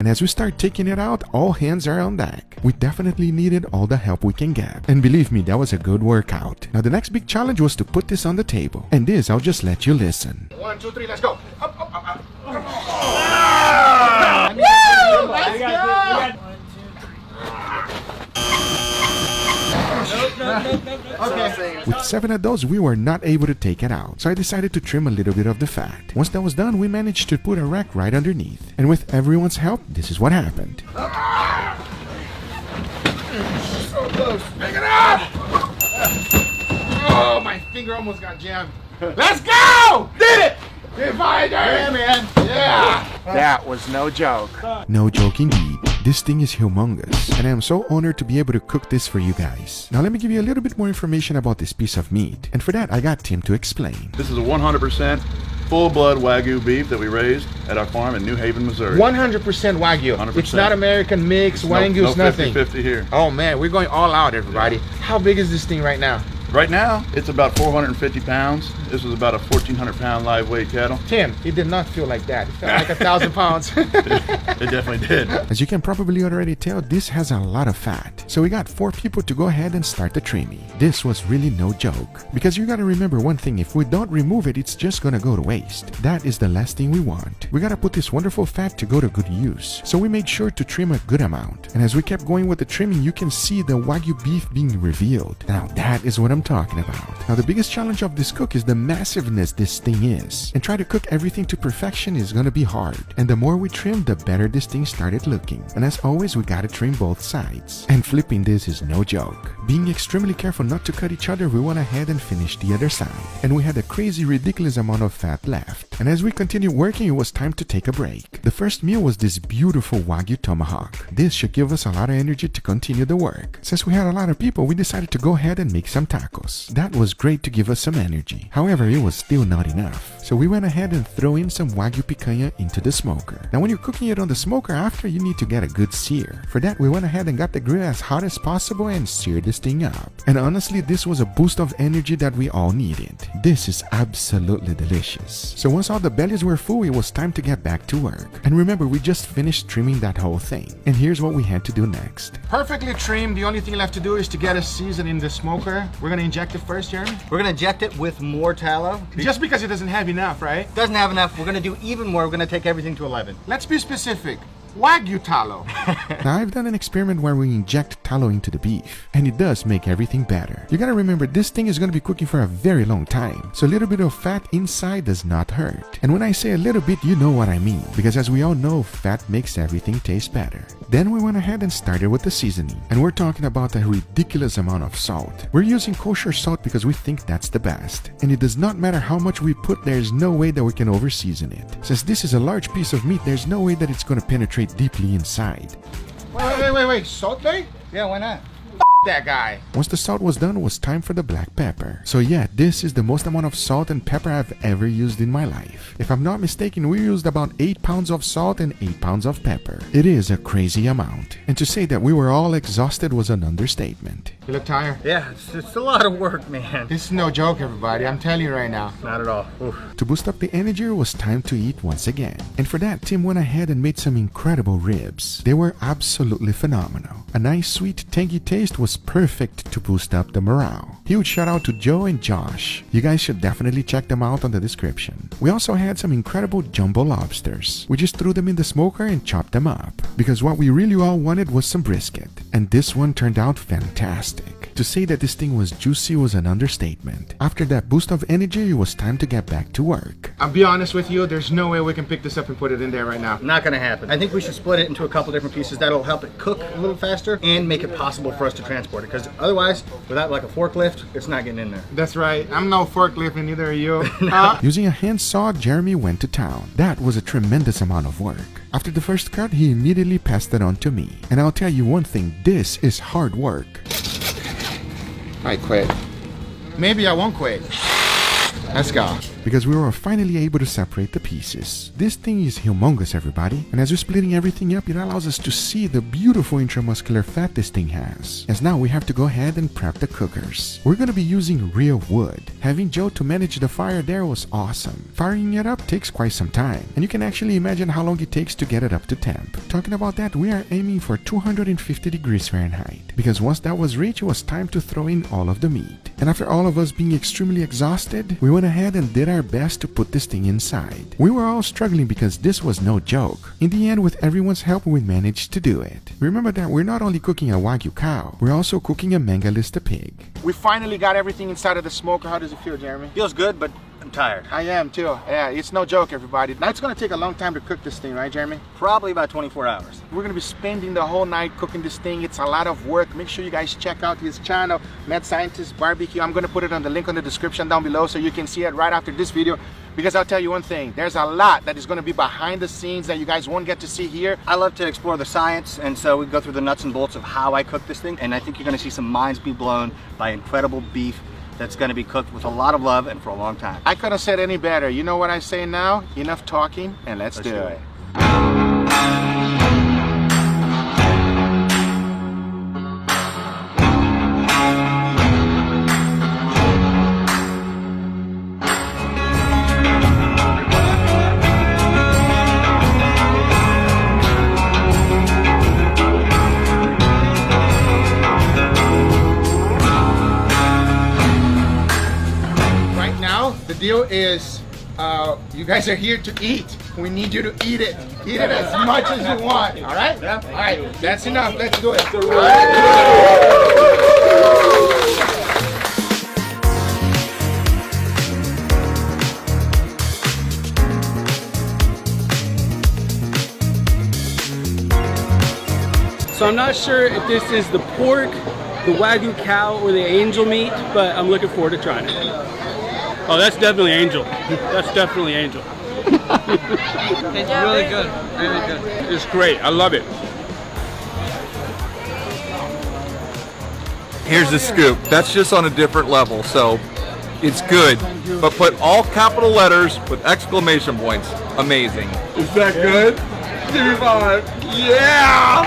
And as we start taking it out, all hands are on deck. We definitely needed all the help we can get. And believe me, that was a good workout. Now the next big challenge was to put this on the table. And this, I'll just let you listen. 1, 2, 3, let's go. Up, up, up, up. Let's go! Okay. With 7 of those, we were not able to take it out, so I decided to trim a little bit of the fat. Once that was done, we managed to put a rack right underneath. And with everyone's help, this is what happened. So close. Make it up! Oh, my finger almost got jammed. Let's go! Did it! Divider! Yeah, man. Yeah. That was no joke. No joke indeed. This thing is humongous, and I am so honored to be able to cook this for you guys. Now let me give you a little bit more information about this piece of meat, and for that I got Tim to explain. This is a 100% full-blood Wagyu beef that we raised at our farm in New Haven, Missouri. 100% Wagyu. 100%. It's not American mix, Wagyu, no nothing. 50-50 here. Oh man, we're going all out, everybody. How big is this thing right now? Right now, it's about 450 pounds. This was about a 1,400 pound live weight cattle. Tim, it did not feel like that. It felt like 1,000 pounds. It definitely did. As you can probably already tell, this has a lot of fat. So we got 4 people to go ahead and start the trimming. This was really no joke. Because you gotta remember one thing, if we don't remove it, it's just gonna go to waste. That is the last thing we want. We gotta put this wonderful fat to go to good use. So we made sure to trim a good amount. And as we kept going with the trimming, you can see the Wagyu beef being revealed. Now that is what I'm talking about. Now the biggest challenge of this cook is the massiveness this thing is. And try to cook everything to perfection is gonna be hard. And the more we trim, the better this thing started looking. And as always, we gotta trim both sides. And flipping this is no joke. Being extremely careful not to cut each other, we went ahead and finished the other side. And we had a crazy ridiculous amount of fat left. And as we continued working, it was time to take a break. The first meal was this beautiful Wagyu tomahawk. This should give us a lot of energy to continue the work. Since we had a lot of people, we decided to go ahead and make some tacos. That was great to give us some energy. However, it was still not enough. So we went ahead and throw in some Wagyu picanha into the smoker. Now when you're cooking it on the smoker after, you need to get a good sear. For that, we went ahead and got the grill as hot as possible and seared this thing up. And honestly, this was a boost of energy that we all needed. This is absolutely delicious. So once all the bellies were full, it was time to get back to work. And remember, we just finished trimming that whole thing. And here's what we had to do next. Perfectly trimmed. The only thing left to do is to get it seasoned in the smoker. We're gonna inject it first, Jeremy? We're gonna inject it with more tallow. Just because it doesn't have enough, right? Doesn't have enough. We're gonna do even more. We're gonna take everything to 11. Let's be specific. Wagyu tallow. Now I've done an experiment where we inject tallow into the beef, and it does make everything better. You gotta remember, this thing is gonna be cooking for a very long time, so a little bit of fat inside does not hurt. And when I say a little bit, you know what I mean, because as we all know, fat makes everything taste better. Then we went ahead and started with the seasoning, and we're talking about a ridiculous amount of salt. We're using kosher salt because we think that's the best, and it does not matter how much we put, there's no way that we can over season it. Since this is a large piece of meat, there's no way that it's gonna penetrate deeply inside. Wait. Salt Bay? Yeah, why not? That guy. Once the salt was done, it was time for the black pepper. So yeah, this is the most amount of salt and pepper I've ever used in my life. If I'm not mistaken, we used about 8 pounds of salt and 8 pounds of pepper. It is a crazy amount. And to say that we were all exhausted was an understatement. You look tired? Yeah, it's a lot of work, man. This is no joke, everybody. I'm telling you right now. Not at all. Oof. To boost up the energy, it was time to eat once again. And for that, Tim went ahead and made some incredible ribs. They were absolutely phenomenal. A nice, sweet, tangy taste was perfect to boost up the morale. Huge shout out to Joe and Josh. You guys should definitely check them out on the description. We also had some incredible jumbo lobsters. We just threw them in the smoker and chopped them up, because what we really all wanted was some brisket. And this one turned out fantastic. To say that this thing was juicy was an understatement. After that boost of energy, it was time to get back to work. I'll be honest with you, there's no way we can pick this up and put it in there right now. Not gonna happen. I think we should split it into a couple different pieces. That'll help it cook a little faster and make it possible for us to transport it. Because otherwise, without like a forklift, it's not getting in there. That's right. I'm no forklift and neither are you. Using a handsaw, Jeremy went to town. That was a tremendous amount of work. After the first cut, he immediately passed it on to me. And I'll tell you one thing, this is hard work. I quit. Maybe I won't quit. Let's go. because we were finally able to separate the pieces. This thing is humongous, everybody, and as we're splitting everything up, it allows us to see the beautiful intramuscular fat this thing has. As now we have to go ahead and prep the cookers. We're going to be using real wood. Having Joe to manage the fire there was awesome. Firing it up takes quite some time, and you can actually imagine how long it takes to get it up to temp. Talking about that, we are aiming for 250 degrees Fahrenheit, because once that was reached, it was time to throw in all of the meat. And after all of us being extremely exhausted, we went ahead and did our best to put this thing inside. We were all struggling because this was no joke. In the end, with everyone's help, we managed to do it. Remember that we're not only cooking a Wagyu cow, we're also cooking a Mangalista pig. We finally got everything inside of the smoker. How does it feel, Jeremy? Feels good, but I'm tired. I am too. Yeah, it's no joke, everybody. Now it's gonna take a long time to cook this thing, right, Jeremy? Probably about 24 hours. We're gonna be spending the whole night cooking this thing. It's a lot of work. Make sure you guys check out his channel, Mad Scientist Barbecue. I'm gonna put it on the link on the description down below so you can see it right after this video. Because I'll tell you one thing, there's a lot that is gonna be behind the scenes that you guys won't get to see here. I love to explore the science, and so we go through the nuts and bolts of how I cook this thing, and I think you're gonna see some minds be blown by incredible beef that's going to be cooked with a lot of love and for a long time. I couldn't have said any better. You know what I say now? Enough talking, and let's do it. The deal is, you guys are here to eat. We need you to eat it. Eat it as much as you want. All right? Yeah. All right. That's enough. Let's do it. All right. So I'm not sure if this is the pork, the Wagyu cow, or the angel meat, but I'm looking forward to trying it. Oh, that's definitely angel. That's definitely angel. It's really good. Really good. It's great. I love it. Here's the scoop. That's just on a different level, so it's good. But put all capital letters with exclamation points. Amazing. Is that good? Give me 5. Yeah!